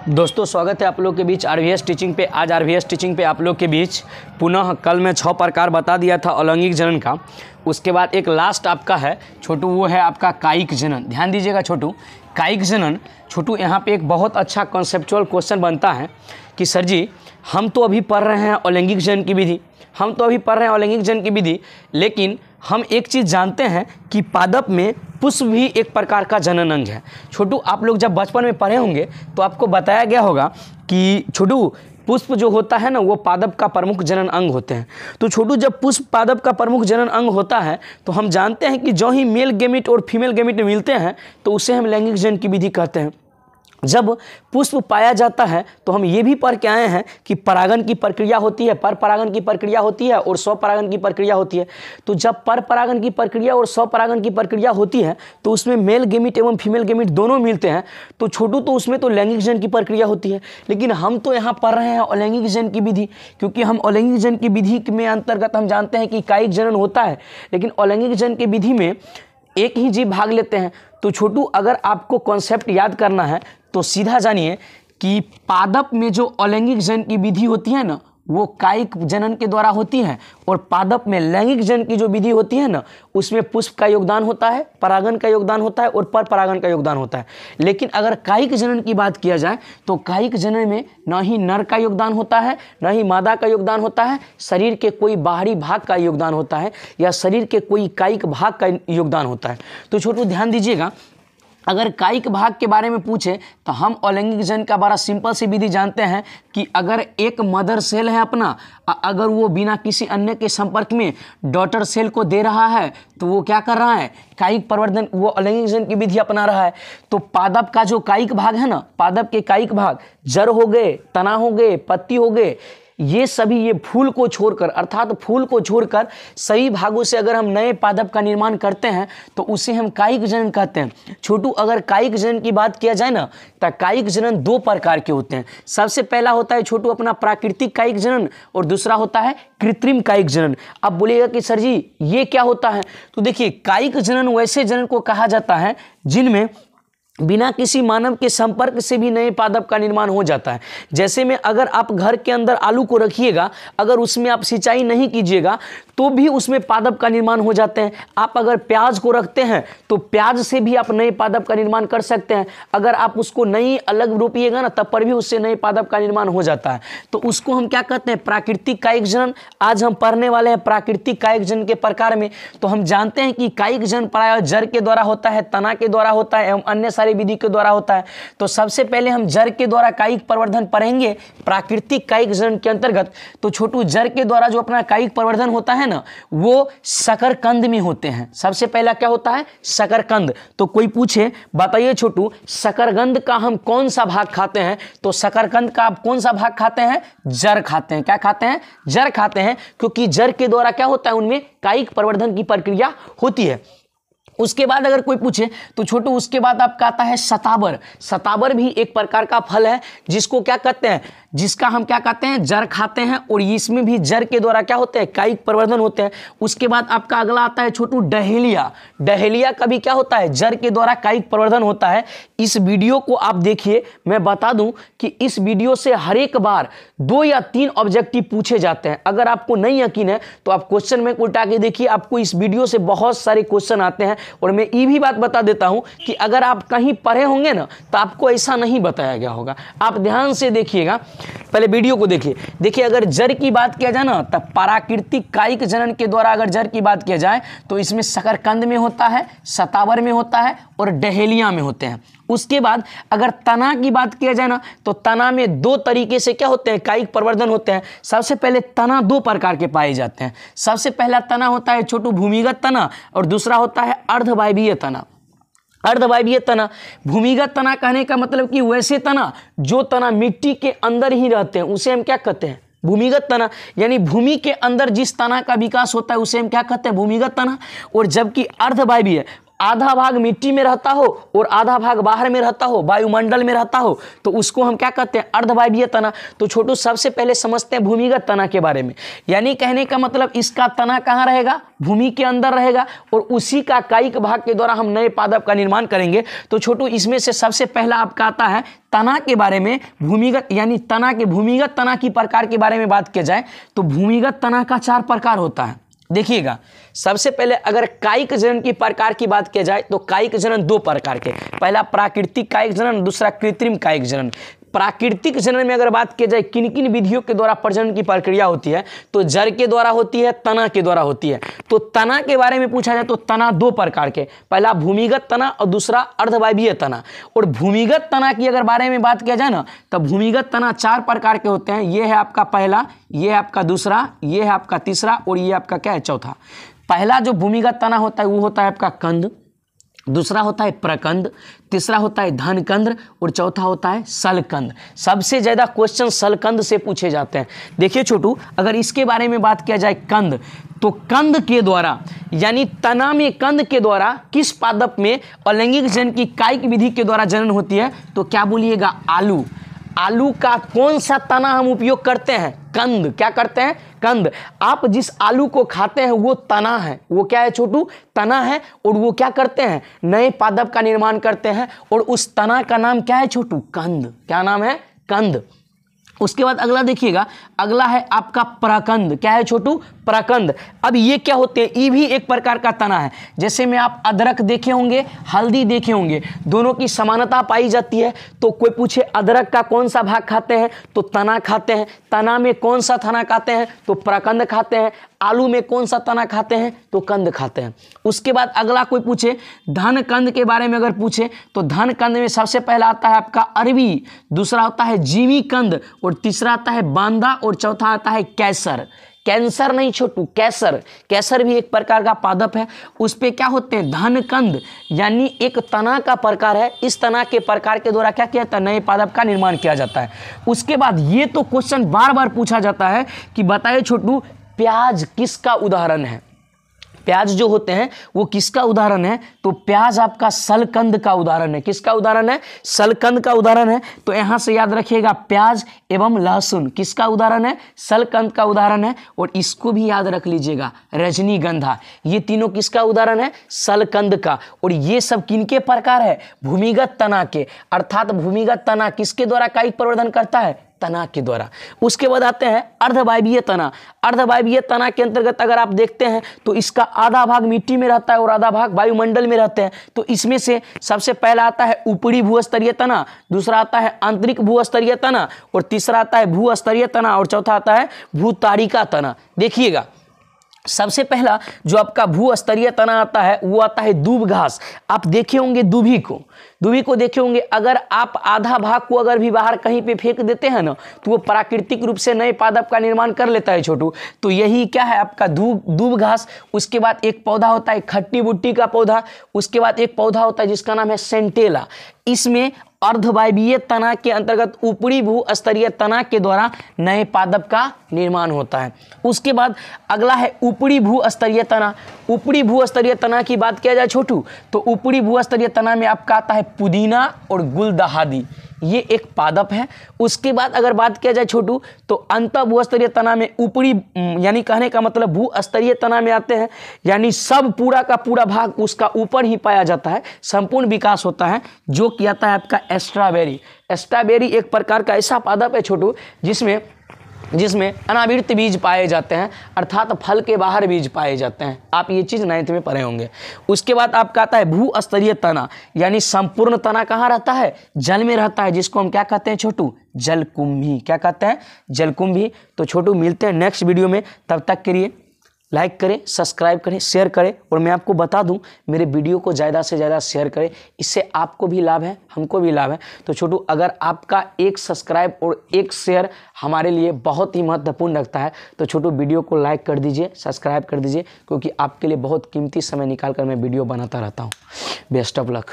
दोस्तों स्वागत है आप लोग के बीच आरवीएस टीचिंग पे। आज आरवीएस टीचिंग पे आप लोग के बीच पुनः कल मैं 6 प्रकार बता दिया था अलैंगिक जनन का। उसके बाद एक लास्ट आपका है छोटू, वो है आपका कायिक जनन। ध्यान दीजिएगा छोटू, कायिक जनन छोटू यहाँ पे एक बहुत अच्छा कॉन्सेप्चुअल क्वेश्चन बनता है कि सर जी हम तो अभी पढ़ रहे हैं अलैंगिक जनन की विधि, लेकिन हम एक चीज़ जानते हैं कि पादप में पुष्प भी एक प्रकार का जनन अंग है। छोटू आप लोग जब बचपन में पढ़े होंगे तो आपको बताया गया होगा कि छोटू पुष्प जो होता है ना वो पादप का प्रमुख जनन अंग होते हैं। तो छोटू जब पुष्प पादप का प्रमुख जनन अंग होता है तो हम जानते हैं कि जो ही मेल गेमिट और फीमेल गेमिट मिलते हैं तो उसे हम लैंगिक जनन की विधि कहते हैं। जब पुष्प पाया जाता है तो हम ये भी पढ़ के आए हैं कि परागन की प्रक्रिया होती है, पर परागन की प्रक्रिया होती है और स्वपरागन की प्रक्रिया होती है। तो जब पर परागन की प्रक्रिया और स्वपरागन की प्रक्रिया होती है तो उसमें मेल गेमिट एवं फीमेल गेमिट दोनों मिलते हैं। तो छोटू तो उसमें तो लैंगिक जनन की प्रक्रिया होती है, लेकिन हम तो यहाँ पढ़ रहे हैं अलैंगिक जनन की विधि, क्योंकि हम अलैंगिक जनन की विधि में अंतर्गत हम जानते हैं कि कायिक जनन होता है, लेकिन अलैंगिक जनन की विधि में एक ही जीव भाग लेते हैं। तो छोटू अगर आपको कॉन्सेप्ट याद करना है तो सीधा जानिए कि पादप में जो अलैंगिक जनन की विधि होती है ना वो कायिक जनन के द्वारा होती है, और पादप में लैंगिक जनन की जो विधि होती है ना उसमें पुष्प का योगदान होता है, परागन का योगदान होता है और पर परागन का योगदान होता है। लेकिन अगर कायिक जनन की बात किया जाए तो कायिक जनन में न ही नर का योगदान होता है न ही मादा का योगदान होता है, शरीर के कोई बाहरी भाग का योगदान होता है या शरीर के कोई कायिक भाग का योगदान होता है। तो छोटू ध्यान दीजिएगा, अगर कायिक भाग के बारे में पूछे तो हम अलैंगिक जनन का बड़ा सिंपल सी विधि जानते हैं कि अगर एक मदर सेल है अपना, अगर वो बिना किसी अन्य के संपर्क में डॉटर सेल को दे रहा है तो वो क्या कर रहा है, कायिक प्रवर्धन, वो अलैंगिक जनन की विधि अपना रहा है। तो पादप का जो कायिक भाग है ना, पादप के कायिक भाग जड़ हो गए, तना हो गए, पत्ती हो गए, ये सभी ये फूल को छोड़कर अर्थात फूल को छोड़कर सभी भागों से अगर हम नए पादप का निर्माण करते हैं तो उसे हम कायिक जनन कहते हैं। छोटू अगर कायिक जनन की बात किया जाए ना तो कायिक जनन 2 प्रकार के होते हैं। सबसे पहला होता है छोटू अपना प्राकृतिक कायिक जनन और दूसरा होता है कृत्रिम कायिक जनन। अब बोलिएगा कि सर जी ये क्या होता है? तो देखिए कायिक जनन वैसे जनन को कहा जाता है जिनमें बिना किसी मानव के संपर्क से भी नए पादप का निर्माण हो जाता है। जैसे में अगर आप घर के अंदर आलू को रखिएगा, अगर उसमें आप सिंचाई नहीं कीजिएगा तो भी उसमें पादप का निर्माण हो जाते हैं। आप अगर प्याज को रखते हैं तो प्याज से भी आप नए पादप का निर्माण कर सकते हैं। अगर आप उसको नहीं अलग रोपिएगा ना तब पर भी उससे नए पादप का निर्माण हो जाता है। तो उसको हम क्या कहते हैं, प्राकृतिक कायिक जनन। आज हम पढ़ने वाले हैं प्राकृतिक कायिक जनन के प्रकार में। तो हम जानते हैं कि कायिक जनन प्रायः जड़ के द्वारा होता है, तना के द्वारा होता है एवं अन्य सारी विधि के द्वारा होता है। तो सबसे पहले हम जड़ के द्वारा कायिक प्रवर्धन पढ़ेंगे प्राकृतिक कायिक जनन के अंतर्गत। तो छोटू जड़ के द्वारा जो अपना कायिक प्रवर्धन होता है ना वो शकरकंद में होते हैं। सबसे पहला क्या होता है, शकरकंद। तो कोई पूछे बताइए छोटू शकरकंद का हम कौन सा भाग खाते हैं, तो शकरकंद का आप कौन सा भाग खाते हैं, जड़ खाते हैं। क्या खाते हैं, जड़ खाते हैं, क्योंकि जड़ के द्वारा क्या होता है उनमें कायिक प्रवर्धन की प्रक्रिया होती है। उसके बाद अगर कोई पूछे तो छोटू उसके बाद आपका आता है शताबर। शताबर भी एक प्रकार का फल है जिसको क्या कहते हैं, जिसका हम क्या कहते हैं, जड़ खाते हैं, और इसमें भी जड़ के द्वारा क्या होते हैं, कायिक प्रवर्धन होते हैं। उसके बाद आपका अगला आता है छोटू डहेलिया। डहेलिया का भी क्या होता है, जड़ के द्वारा कायिक प्रवर्धन होता है। इस वीडियो को आप देखिए, मैं बता दूं कि इस वीडियो से हर एक बार 2 या 3 ऑब्जेक्टिव पूछे जाते हैं। अगर आपको नहीं यकीन है तो आप क्वेश्चन में उल्टा के देखिए, आपको इस वीडियो से बहुत सारे क्वेश्चन आते हैं। और मैं ये भी बात बता देता हूं कि अगर आप कहीं पढ़े होंगे ना तो आपको ऐसा नहीं बताया गया होगा। आप ध्यान से देखिएगा, पहले वीडियो को देखिए अगर जड़ की बात किया जाए ना तब प्राकृतिक कायिक जनन के द्वारा अगर जड़ की बात किया जाए तो इसमें शकरकंद में होता है, शतावर में होता है और डहेलिया में होते हैं। उसके बाद अगर तना की बात किया जाए ना तो तना में 2 तरीके से क्या होते हैं, कायिक प्रवर्धन होते हैं। सबसे पहले तना 2 प्रकार के पाए जाते हैं। सबसे पहला तना होता है छोटू भूमिगत तना और दूसरा होता है अर्धवायवीय तना। अर्धवायवीय तना, भूमिगत तना कहने का मतलब कि वैसे तना जो तना मिट्टी के अंदर ही रहते हैं उसे हम क्या कहते हैं, भूमिगत तना। यानी भूमि के अंदर जिस तना का विकास होता है उसे हम क्या कहते हैं, भूमिगत तना। और जबकि अर्धवायवीय, आधा भाग मिट्टी में रहता हो और आधा भाग बाहर में रहता हो, वायुमंडल में रहता हो, तो उसको हम क्या कहते हैं, अर्धवायवीय तना। तो छोटू सबसे पहले समझते हैं भूमिगत तना के बारे में। यानी कहने का मतलब इसका तना कहाँ रहेगा, भूमि के अंदर रहेगा और उसी का कायिक भाग के द्वारा हम नए पादप का निर्माण करेंगे। तो छोटू इसमें से सबसे पहला आपका आता है तना के बारे में, भूमिगत यानी तना के भूमिगत तना की प्रकार के बारे में बात किया जाए तो भूमिगत तना का 4 प्रकार होता है। देखिएगा, सबसे पहले अगर कायिक जनन की प्रकार की बात किया जाए तो कायिक जनन 2 प्रकार के, पहला प्राकृतिक कायिक जनन, दूसरा कृत्रिम कायिक जनन। प्राकृतिक जनन में अगर बात की जाए किन किन विधियों के द्वारा प्रजनन की प्रक्रिया होती है, तो जड़ के द्वारा होती है, तना के द्वारा होती है। तो तना के बारे में पूछा जाए तो तना 2 प्रकार के, पहला भूमिगत तना और दूसरा अर्धवायवीय तना। और भूमिगत तना की अगर बारे में बात किया जाए ना तो भूमिगत तना 4 प्रकार के होते हैं। ये है आपका पहला, ये है आपका दूसरा, ये है आपका तीसरा और ये आपका क्या है, चौथा। पहला जो भूमिगत तना होता है वो होता है आपका कंद, दूसरा होता है प्रकंद, तीसरा होता है धनकंद और चौथा होता है सलकंद। सबसे ज़्यादा क्वेश्चन सलकंद से पूछे जाते हैं। देखिए छोटू, अगर इसके बारे में बात किया जाए कंद, तो कंद के द्वारा यानी तना में कंद के द्वारा किस पादप में अलैंगिक जनन की कायिक विधि के द्वारा जनन होती है, तो क्या बोलिएगा, आलू। आलू का कौन सा तना हम उपयोग करते हैं, कंद। क्या करते हैं, कंद। आप जिस आलू को खाते हैं वो तना है, वो क्या है छोटू, तना है। और वो क्या करते हैं, नए पादप का निर्माण करते हैं और उस तना का नाम क्या है छोटू, कंद। क्या नाम है, कंद। उसके बाद अगला देखिएगा, अगला है आपका प्रकंद। क्या है छोटू, प्रकंद। अब ये क्या होते हैं, ये भी एक प्रकार का तना है। जैसे में आप अदरक देखे होंगे, हल्दी देखे होंगे, दोनों की समानता पाई जाती है। तो कोई पूछे अदरक का कौन सा भाग खाते हैं, तो तना खाते हैं। तना में कौन सा तना खाते हैं, तो प्रकंद खाते हैं। आलू में कौन सा तना खाते हैं, तो कंद खाते हैं। उसके बाद अगला कोई पूछे धन कंद के बारे में अगर पूछे तो धन कंद में सबसे पहला आता है आपका अरबी, दूसरा होता है जीवी कंद और तीसरा आता है बांदा और चौथा आता है कैसर। कैंसर नहीं छोटू, कैसर। कैसर भी एक प्रकार का पादप है। उस पे क्या होते हैं, धन कंद यानी एक तना का प्रकार है। इस तना के प्रकार के द्वारा क्या किया जाता है, नए पादप का निर्माण किया जाता है। उसके बाद ये तो क्वेश्चन बार बार पूछा जाता है कि बताइए छोटू प्याज किसका उदाहरण है। प्याज जो होते हैं वो किसका उदाहरण है, तो प्याज आपका सलकंद का उदाहरण है। किसका उदाहरण है, सलकंद का उदाहरण है। तो यहां से याद रखिएगा प्याज एवं लहसुन किसका उदाहरण है, सलकंद का उदाहरण है। और इसको भी याद रख लीजिएगा रजनीगंधा, ये तीनों किसका उदाहरण है, सलकंद का। और ये सब किनके प्रकार है, भूमिगत तना के। अर्थात भूमिगत तना किसके द्वारा कायिक प्रवर्धन करता है, तना के द्वारा। उसके बाद आते हैं अर्धवायवीय तना। अर्धवायवीय तना के अंतर्गत अगर आप देखते हैं तो इसका आधा भाग मिट्टी में रहता है और आधा भाग वायुमंडल में रहते हैं। तो इसमें से सबसे पहला आता है ऊपरी भूस्तरीय तना, दूसरा आता है आंतरिक भूस्तरीय तना और तीसरा आता है भूस्तरीय तना और चौथा आता है भूतारिका तना। देखिएगा, सबसे पहला जो आपका भूस्तरीय तना आता है वो आता है दूब घास। आप देखे होंगे दूबी को देखे होंगे। अगर आप आधा भाग को अगर भी बाहर कहीं पे फेंक देते हैं ना तो वो प्राकृतिक रूप से नए पादप का निर्माण कर लेता है छोटू। तो यही क्या है आपका दूब घास। उसके बाद एक पौधा होता है खट्टी बुट्टी का पौधा। उसके बाद एक पौधा होता है जिसका नाम है सेंटेला। इसमें अर्धवायवीय तना के अंतर्गत ऊपरी भूस्तरीय तना के द्वारा नए पादप का निर्माण होता है। उसके बाद अगला है ऊपरी भूस्तरीय तना। ऊपरी भूस्तरीय तना की बात किया जाए छोटू तो ऊपरी भूस्तरीय तना में आपका आता है पुदीना और गुलदाहादी, ये एक पादप है। उसके बाद अगर बात किया जाए छोटू तो अंतः भूस्तरीय तना में ऊपरी यानी कहने का मतलब भूस्तरीय तना में आते हैं, यानी सब पूरा का पूरा भाग उसका ऊपर ही पाया जाता है, संपूर्ण विकास होता है, जो कि आता है आपका स्ट्रॉबेरी। स्ट्रॉबेरी एक प्रकार का ऐसा पादप है छोटू जिसमें अनावृत बीज पाए जाते हैं, अर्थात फल के बाहर बीज पाए जाते हैं। आप ये चीज़ 9th में पढ़े होंगे। उसके बाद आपका आता है भूस्तरीय तना, यानी संपूर्ण तना कहाँ रहता है, जल में रहता है, जिसको हम क्या कहते हैं छोटू, जलकुंभी। क्या कहते हैं, जलकुंभी। तो छोटू मिलते हैं नेक्स्ट वीडियो में, तब तक के लिए लाइक करें, सब्सक्राइब करें, शेयर करें। और मैं आपको बता दूं मेरे वीडियो को ज़्यादा से ज़्यादा शेयर करें, इससे आपको भी लाभ है, हमको भी लाभ है। तो छोटू अगर आपका एक सब्सक्राइब और एक शेयर हमारे लिए बहुत ही महत्वपूर्ण रखता है तो छोटू वीडियो को लाइक कर दीजिए, सब्सक्राइब कर दीजिए, क्योंकि आपके लिए बहुत कीमती समय निकाल कर मैं वीडियो बनाता रहता हूँ। Best of luck.